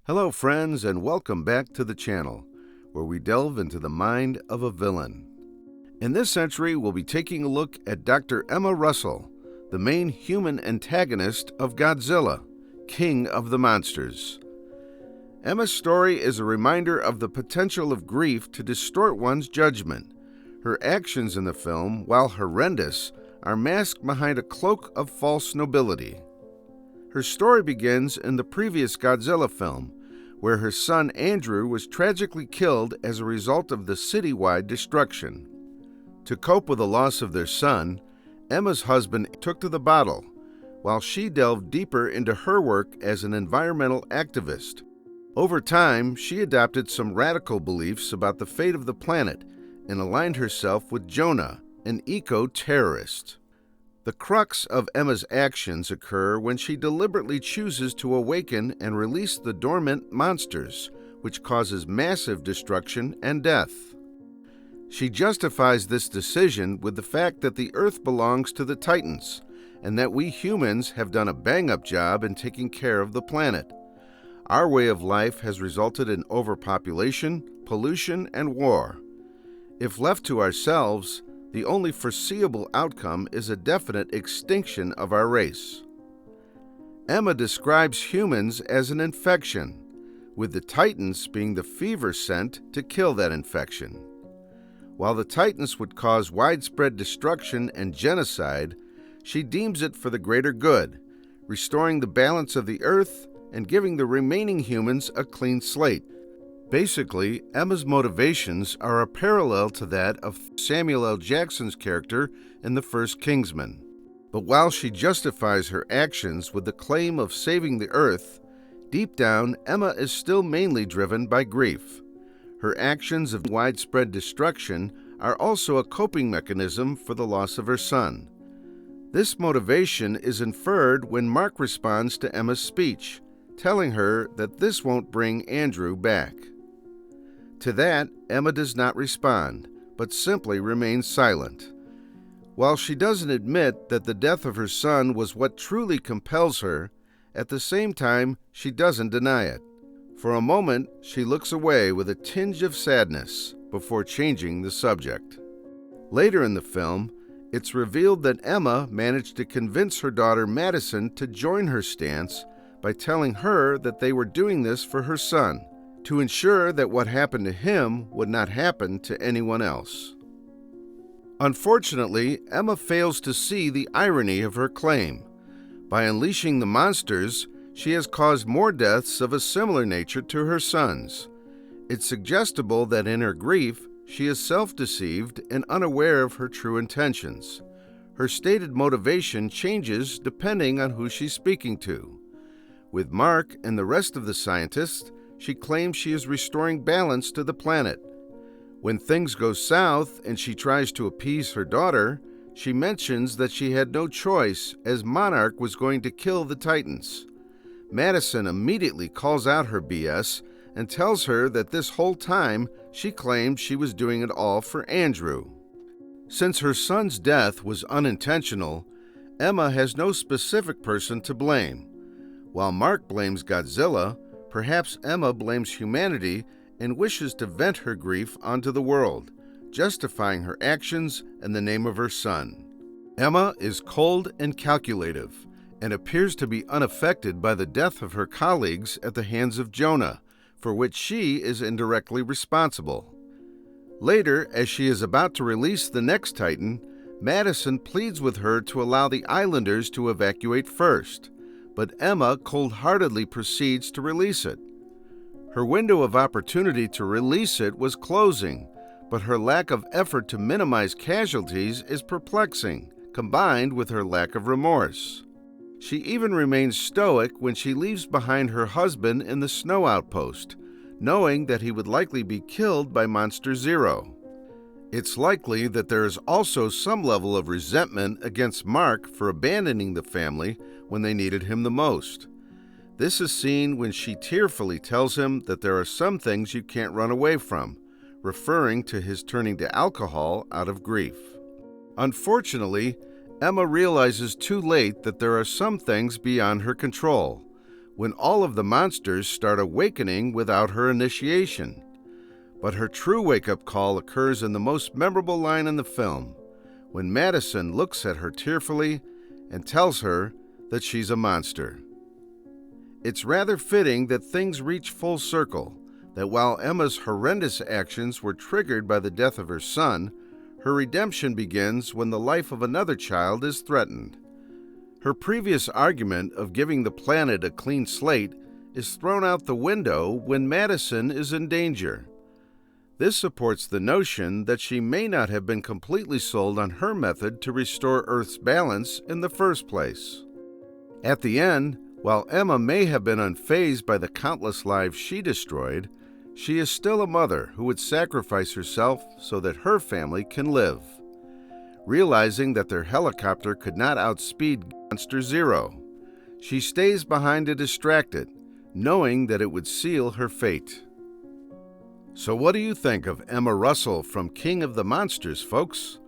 Hello friends, and welcome back to the channel, where we delve into the mind of a villain. In this entry, we'll be taking a look at Dr. Emma Russell, the main human antagonist of Godzilla, King of the Monsters. Emma's story is a reminder of the potential of grief to distort one's judgment. Her actions in the film, while horrendous, are masked behind a cloak of false nobility. Her story begins in the previous Godzilla film, where her son Andrew was tragically killed as a result of the citywide destruction. To cope with the loss of their son, Emma's husband took to the bottle, while she delved deeper into her work as an environmental activist. Over time, she adopted some radical beliefs about the fate of the planet and aligned herself with Jonah, an eco-terrorist. The crux of Emma's actions occur when she deliberately chooses to awaken and release the dormant monsters, which causes massive destruction and death. She justifies this decision with the fact that the Earth belongs to the Titans, and that we humans have done a bang-up job in taking care of the planet. Our way of life has resulted in overpopulation, pollution, and war. If left to ourselves, the only foreseeable outcome is a definite extinction of our race. Emma describes humans as an infection, with the Titans being the fever sent to kill that infection. While the Titans would cause widespread destruction and genocide, she deems it for the greater good, restoring the balance of the Earth and giving the remaining humans a clean slate. Basically, Emma's motivations are a parallel to that of Samuel L. Jackson's character in The First Kingsman. But while she justifies her actions with the claim of saving the Earth, deep down, Emma is still mainly driven by grief. Her actions of widespread destruction are also a coping mechanism for the loss of her son. This motivation is inferred when Mark responds to Emma's speech, telling her that this won't bring Andrew back. To that, Emma does not respond, but simply remains silent. While she doesn't admit that the death of her son was what truly compels her, at the same time, she doesn't deny it. For a moment, she looks away with a tinge of sadness before changing the subject. Later in the film, it's revealed that Emma managed to convince her daughter Madison to join her stance by telling her that they were doing this for her son, to ensure that what happened to him would not happen to anyone else. Unfortunately, Emma fails to see the irony of her claim. By unleashing the monsters, she has caused more deaths of a similar nature to her sons. It's suggestible that in her grief, she is self-deceived and unaware of her true intentions. Her stated motivation changes depending on who she's speaking to. With Mark and the rest of the scientists, she claims she is restoring balance to the planet. When things go south and she tries to appease her daughter, she mentions that she had no choice as Monarch was going to kill the Titans. Madison immediately calls out her BS and tells her that this whole time she claimed she was doing it all for Andrew. Since her son's death was unintentional, Emma has no specific person to blame. While Mark blames Godzilla, perhaps Emma blames humanity and wishes to vent her grief onto the world, justifying her actions in the name of her son. Emma is cold and calculative, and appears to be unaffected by the death of her colleagues at the hands of Jonah, for which she is indirectly responsible. Later, as she is about to release the next Titan, Madison pleads with her to allow the islanders to evacuate first, but Emma cold-heartedly proceeds to release it. Her window of opportunity to release it was closing, but her lack of effort to minimize casualties is perplexing, combined with her lack of remorse. She even remains stoic when she leaves behind her husband in the snow outpost, knowing that he would likely be killed by Monster Zero. It's likely that there is also some level of resentment against Mark for abandoning the family when they needed him the most. This is seen when she tearfully tells him that there are some things you can't run away from, referring to his turning to alcohol out of grief. Unfortunately, Emma realizes too late that there are some things beyond her control. when all of the monsters start awakening without her initiation. But her true wake-up call occurs in the most memorable line in the film, when Madison looks at her tearfully and tells her that she's a monster. It's rather fitting that things reach full circle, that while Emma's horrendous actions were triggered by the death of her son, her redemption begins when the life of another child is threatened. Her previous argument of giving the planet a clean slate is thrown out the window when Madison is in danger. This supports the notion that she may not have been completely sold on her method to restore Earth's balance in the first place. At the end, while Emma may have been unfazed by the countless lives she destroyed, she is still a mother who would sacrifice herself so that her family can live. Realizing that their helicopter could not outspeed Monster Zero, she stays behind to distract it, knowing that it would seal her fate. So what do you think of Emma Russell from King of the Monsters, folks?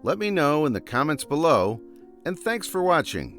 Let me know in the comments below, and thanks for watching.